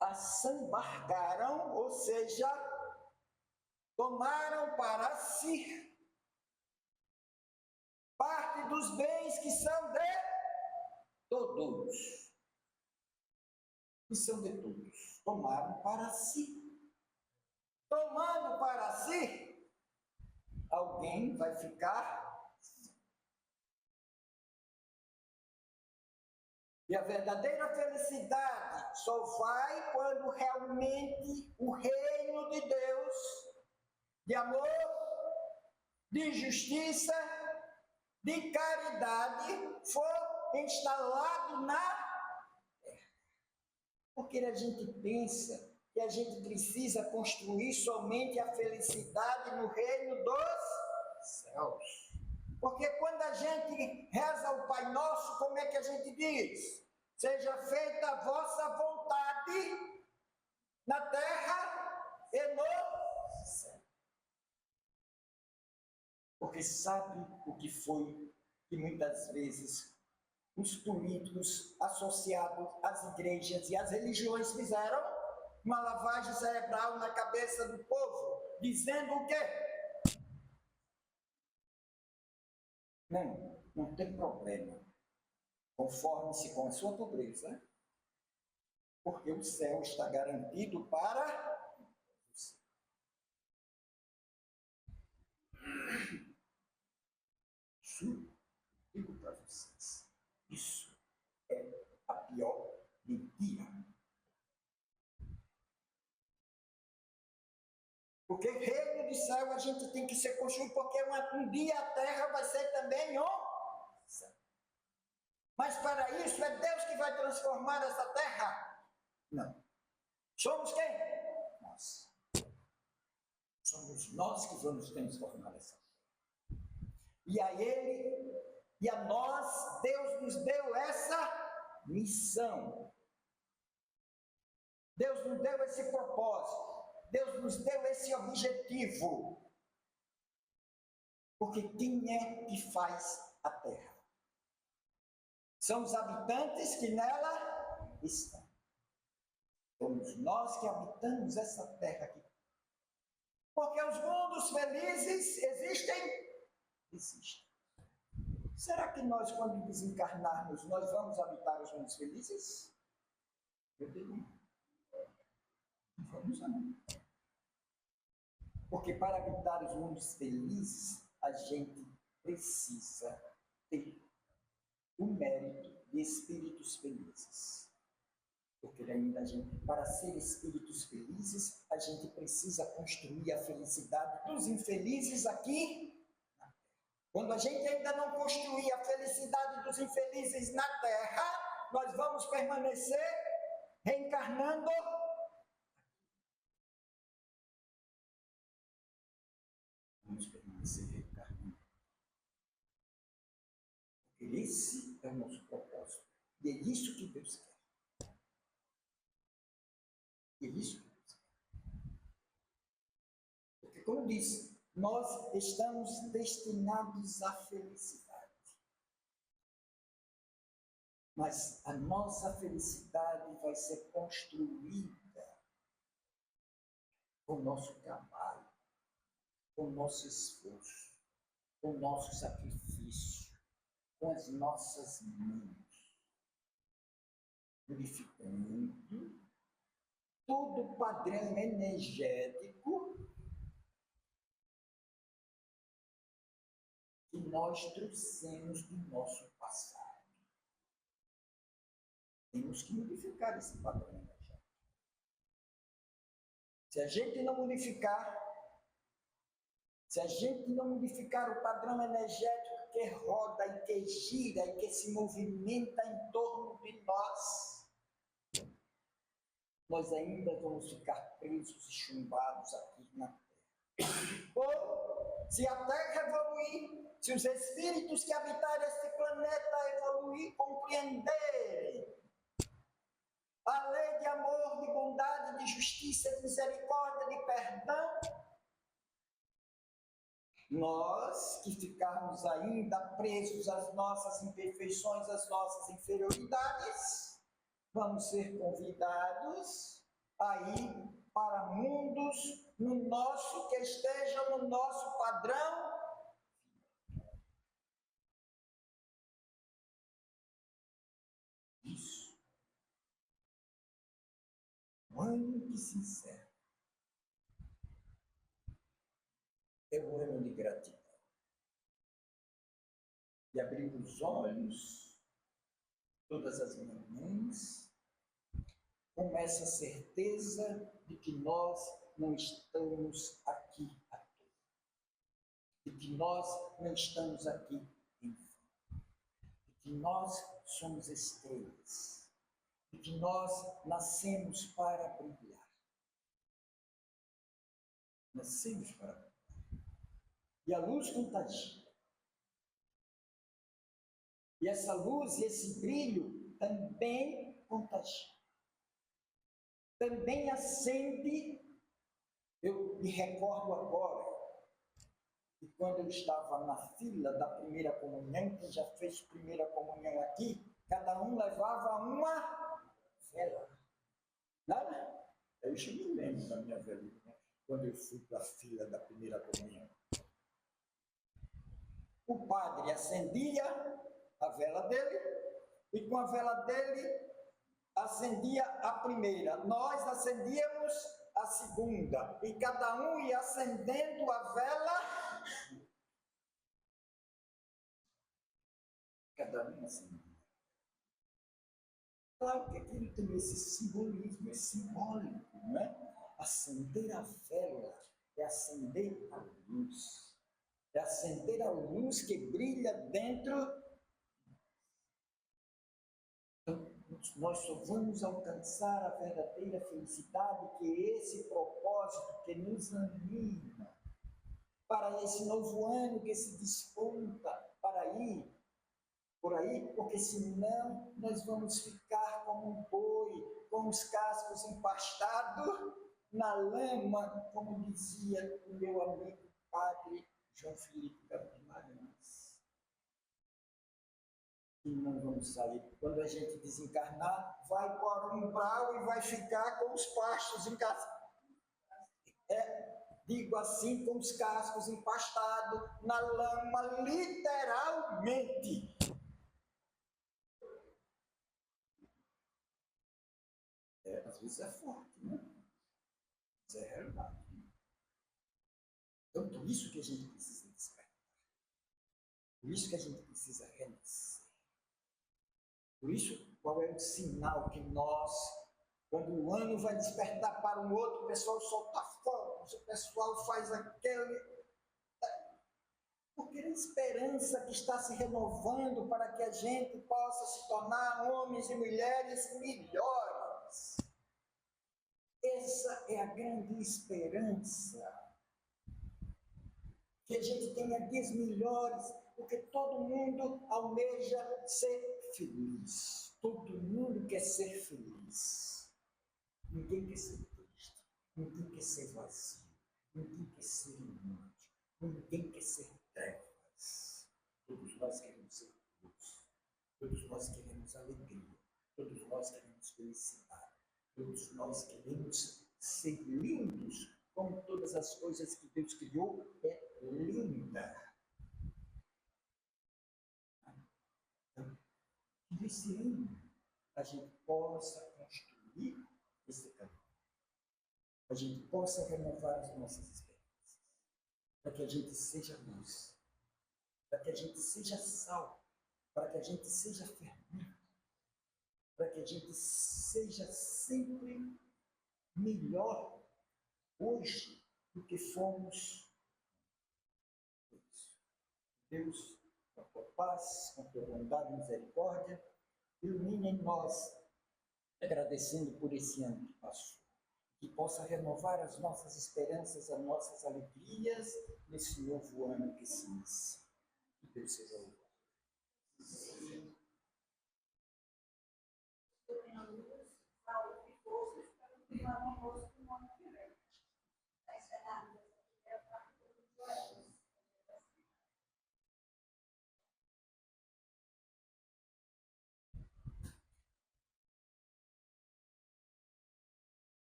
assambarcaram, ou seja, tomaram para si parte dos bens que são de todos. Que são de todos. Tomaram para si. Tomando para si, alguém vai ficar. E a verdadeira felicidade só vai quando realmente o reino de Deus, de amor, de justiça, de caridade, for instalado na terra. Porque a gente pensa que a gente precisa construir somente a felicidade no reino dos céus. Porque quando a gente reza o Pai Nosso, como é que a gente diz? Seja feita a vossa vontade na terra e no céu. Porque sabe o que foi que muitas vezes os políticos associados às igrejas e às religiões fizeram? Uma lavagem cerebral na cabeça do povo, dizendo o quê? Não tem problema. Conforme-se com a sua pobreza, porque o céu está garantido para você. Isso, digo para vocês, isso é a pior mentira. Porque reino de céu a gente tem que ser construído, porque um dia a terra vai ser também um céu. Mas para isso é Deus que vai transformar essa terra? Não. Somos quem? Nós. Somos nós que vamos transformar essa terra. E a Ele e a nós, Deus nos deu essa missão. Deus nos deu esse propósito. Deus nos deu esse objetivo. Porque quem é que faz a terra? São os habitantes que nela estão. Somos nós que habitamos essa terra aqui. Porque os mundos felizes existem? Existem. Será que nós, quando desencarnarmos, nós vamos habitar os mundos felizes? Eu digo. Não vamos não. Porque para habitar os mundos felizes, a gente precisa ter o mérito de espíritos felizes. Porque ainda para ser espíritos felizes, a gente precisa construir a felicidade dos infelizes aqui na Terra. Quando a gente ainda não construir a felicidade dos infelizes na Terra, nós vamos permanecer reencarnando. Vamos permanecer reencarnando. Porque esse é o nosso propósito. E é isso que Deus quer. E é isso que Deus quer. Porque, como disse, nós estamos destinados à felicidade. Mas a nossa felicidade vai ser construída com o nosso trabalho, com o nosso esforço, com o nosso sacrifício, com as nossas mãos, purificando todo o padrão energético que nós trouxemos do nosso passado. Temos que modificar esse padrão energético. Se a gente não modificar, se a gente não modificar o padrão energético que roda e que gira e que se movimenta em torno de nós ainda vamos ficar presos e chumbados aqui na Terra. Ou, se a Terra evoluir, se os espíritos que habitarem este planeta evoluir, compreenderem a lei de amor, de bondade, de justiça, de misericórdia, de perdão, nós que ficarmos ainda presos às nossas imperfeições, às nossas inferioridades, vamos ser convidados a ir para mundos que estejam no nosso padrão. Isso. O ano que se encerra é o ano de gratidão. E abrir os olhos todas as manhãs com essa certeza de que nós não estamos aqui à toa, de que nós não estamos aqui em vão, de que nós somos estrelas, de que nós nascemos para brilhar. Nascemos para brilhar. E a luz contagia. E essa luz e esse brilho também contagia. Também acende. Eu me recordo agora que quando eu estava na fila da primeira comunhão, quem já fez primeira comunhão aqui, cada um levava uma vela. Nada? Eu já me lembro da minha velhinha, quando eu fui para a fila da primeira comunhão. O padre acendia a vela dele, e com a vela dele acendia a primeira. Nós acendíamos a segunda, e cada um ia acendendo a vela. Cada um acendia. Claro que aquilo tem esse simbolismo, é simbólico, não é? Acender a vela é acender a luz. É acender a luz que brilha dentro. Então, nós só vamos alcançar a verdadeira felicidade, que é esse propósito que nos anima para esse novo ano que se desponta para ir por aí, porque senão nós vamos ficar como um boi, com os cascos empastados na lama, como dizia o meu amigo padre João Felipe Guimarães. E não vamos sair. Quando a gente desencarnar, vai para o umbral e vai ficar com os pastos encascados. Digo assim, com os cascos empastados na lama, literalmente. Às vezes é forte, né? Mas é realidade. Então, por isso que a gente precisa despertar. Por isso que a gente precisa renascer. Por isso, qual é o sinal que nós, quando o ano vai despertar para um outro, o pessoal solta fogos, o pessoal faz aquele... Porque é a esperança que está se renovando para que a gente possa se tornar homens e mulheres melhores. Essa é a grande esperança. Que a gente tenha dias melhores, porque todo mundo almeja ser feliz. Todo mundo quer ser feliz. Ninguém quer ser triste. Ninguém quer ser vazio. Ninguém quer ser inútil. Ninguém quer ser trevas. Todos nós queremos ser luz. Todos nós queremos alegria. Todos nós queremos felicidade. Todos nós queremos ser lindos, como todas as coisas que Deus criou é linda. Então, que nesse ano a gente possa construir esse caminho. A gente possa renovar as nossas esperanças. Para que a gente seja luz. Para que a gente seja sal. Para que a gente seja fermento. Para que a gente seja sempre melhor hoje do que fomos. Deus, com a tua paz, com a tua bondade e misericórdia, ilumine em nós, agradecendo por esse ano que passou, que possa renovar as nossas esperanças, as nossas alegrias nesse novo ano que se inicia. Que Deus seja louvado.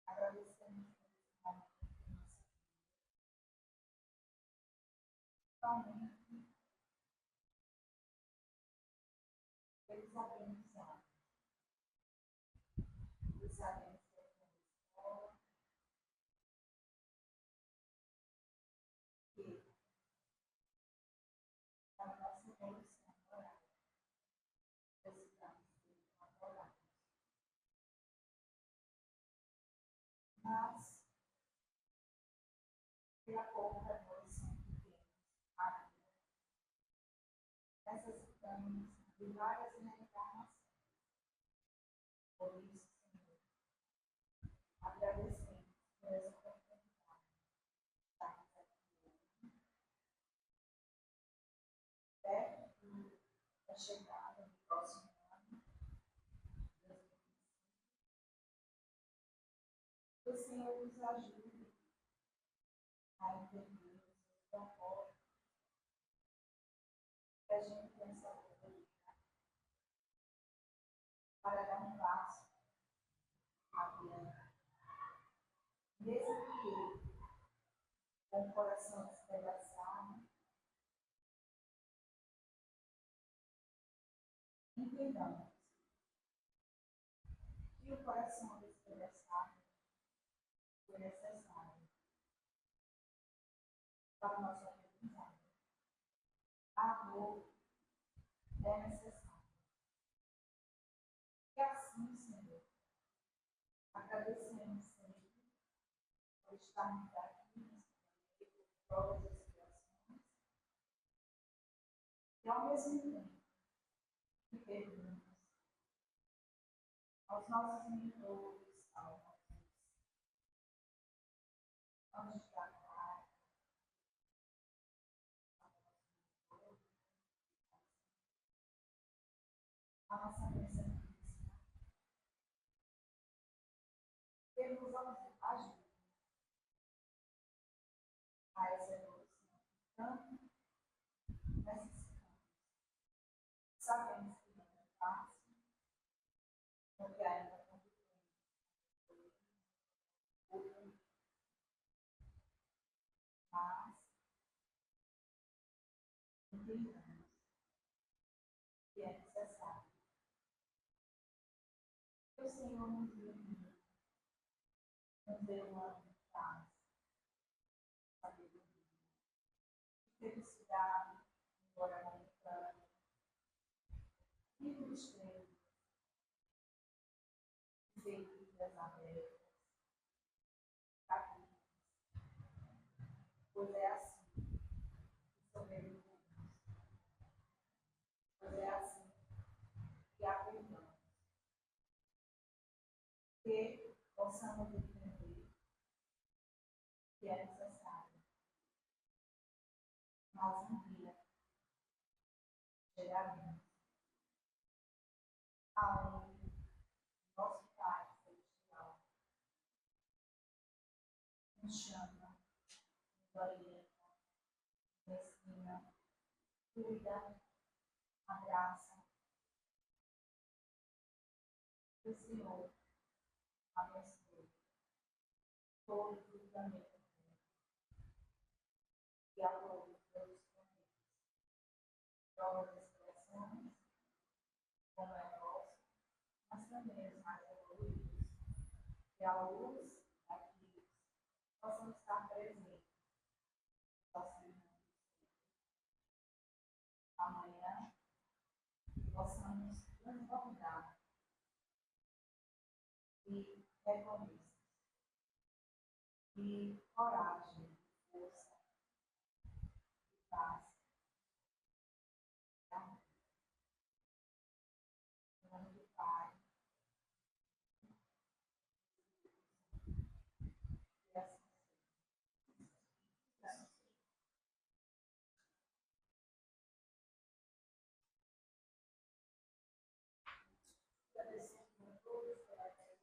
Agradecemos por esse momento totalmente pelos aprendizados. Eles sabem que é uma escola que a nossa evolução moral precisamos ser apoiados. Mas, pela pouca evolução que temos ainda, necessitamos de várias reencarnações. Por isso, Senhor, agradecemos por essa oportunidade de estarmos aqui hoje, perto da chegada do próximo ano, 2025. Que o Senhor nos ajude a entender os seus propósitos, que a gente tenha sabedoria para dar um passo adiante. Mesmo que com o coração despedaçado, entendamos que o coração despedaçado foi necessário para o nosso aprendizado. A dor é necessária. E assim, Senhor, agradecemos sempre por estarmos aqui nesse planeta, por todas as situações, e ao mesmo tempo que perdoamos aos nossos mentores, aos nossos anjos da guarda, a nossa mesa física, que nos ajuda a essa evolução que tanto necessitamos. Sabemos que não é fácil, porque ainda convivemos com o mundo, mas entendamos que é necessário. Que o Senhor nos ilumine, nos dê uma paz, sabedoria, felicidade, embora momentânea, livros pretos, feridas abertas, caminhos, pois é assim que sobrevivemos, pois é assim que aprendemos, que possamos entender que é necessário, mas um dia chegaremos aonde nosso Pai Celestial nos chama, nos orienta, nos ensina, cuida, abraça. Que o Senhor abençoe todos os planetas e a todos os planetas. Novas expressões, como é nosso, mas também os mais evoluídos. Que a luz daqui possam estar presentes. Amanhã possamos transbordar reconheça. E coragem, força, paz. Em nome do Pai, e assim seja. Agradecendo a todos pela atenção.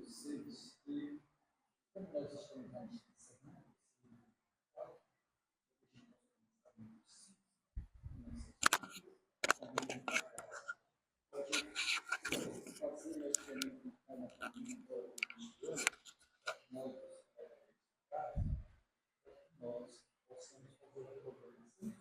Vocês que, como nós estamos na semana, pode fazer a experiência na família nós possamos fazer a programação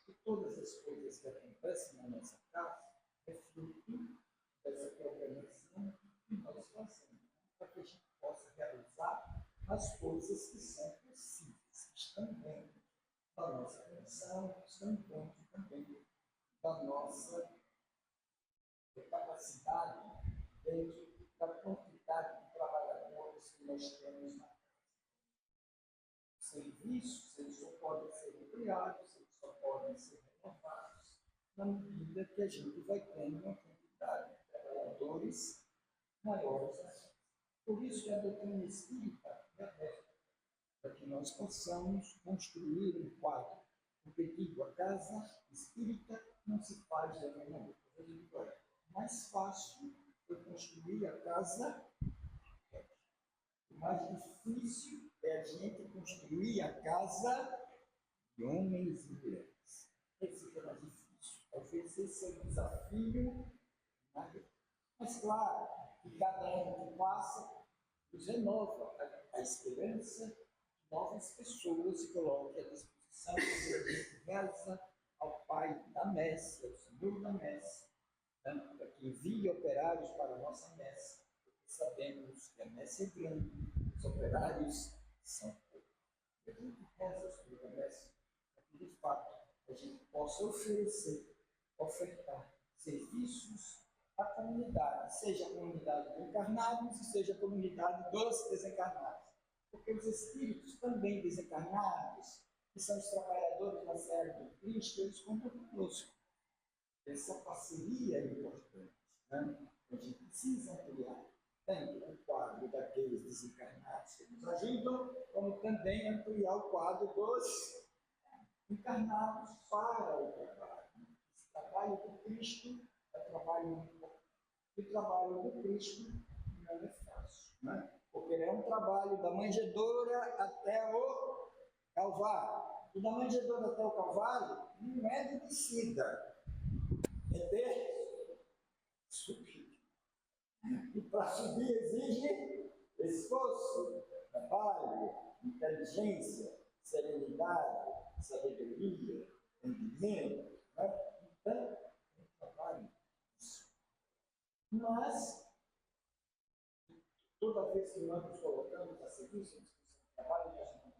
e todas as coisas que acontecem na nossa casa é fruto dessa programação que nós fazemos, para que a gente possa realizar as coisas que são possíveis, que estão dentro da nossa condição, que estão dentro também da nossa capacidade, dentro da quantidade de trabalhadores que nós temos na serviços, eles só podem ser ampliados, eles só podem ser renovados na medida que a gente vai tendo uma quantidade de trabalhadores maiores. Por isso, a doutrina espírita é aberta, para que nós possamos construir um quadro. Porque, digo, a casa espírita não se faz da mesma maneira. Eu digo, é mais fácil eu construir a casa. O mais difícil é a gente construir a casa de homens e mulheres. Esse que é mais difícil. Talvez esse é o desafio. Mas, claro, que cada ano que passa nos renova a esperança de novas pessoas se coloquem à disposição da gente reza ao Pai da Messe, ao Senhor da Messe, né, para que envie operários para a nossa messe. Sabemos que a messe é grande, os operários são poucos. A gente reza sobre a messe, para que de fato a gente possa ofertar serviços à comunidade, seja a comunidade dos encarnados e seja a comunidade dos desencarnados. Porque os espíritos também desencarnados, que são os trabalhadores da série do Cristo, eles contam conosco. Essa parceria é importante, né? A gente precisa ampliar tanto o quadro daqueles desencarnados que nos ajudam, como também ampliar o quadro dos encarnados para o trabalho. Esse trabalho do Cristo é trabalho muito importante. O trabalho do Cristo não é fácil, né? Porque é um trabalho da manjedoura até o Calvário. E da manjedoura até o Calvário não é de descida, é de subir. E para subir exige esforço, trabalho, inteligência, serenidade, sabedoria, entendimento. Né? Então, é um trabalho. Mas, toda vez que nós nos colocamos a serviço do trabalho que a gente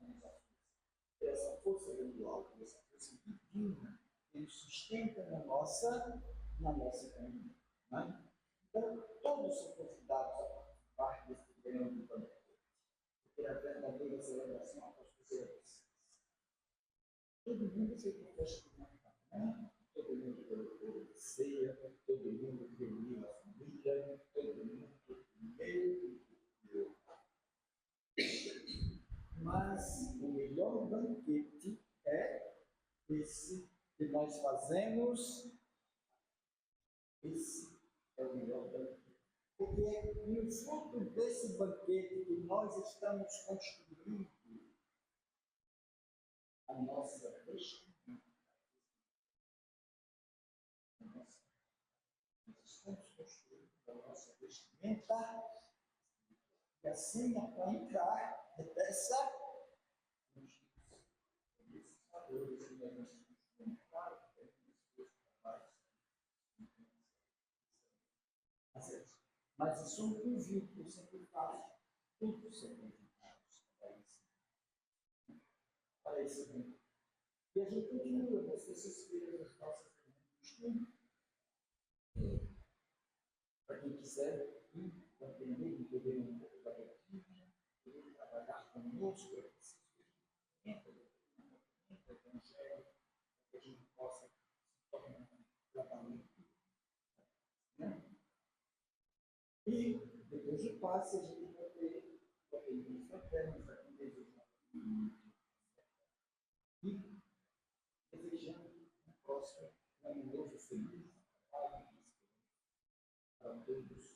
tem essa força gradual, essa força divina, ele sustenta na nossa caminhada. Né? Então, todos são convidados a participar desse grande banquete, porque a verdadeira celebração apostólica. Todo mundo se confessa com uma, né? Todo mundo colocou ceia, todo mundo reuniu a família, todo mundo meio. Mas o melhor banquete é esse que nós fazemos. Esse é o melhor banquete. Porque é no fruto desse banquete que nós estamos construindo a nossa vestimenta. Nós estamos construindo a nossa vestimenta. E a senha para entrar dessa mas isso é um convite que eu sempre faço, tudo sempre para esse evento. E a gente continua nas terças-feiras, as nossas reuniões de estudo. Para quem quiser aprender e entender um pouco da doutrina, poder trabalhar conosco, esse evangelho, que a gente possa se tornar um tratamento. Né? E depois de passe, a gente vai ter reuniões fraternas aqui desde e desejando um próximo ano novo feliz, para todos.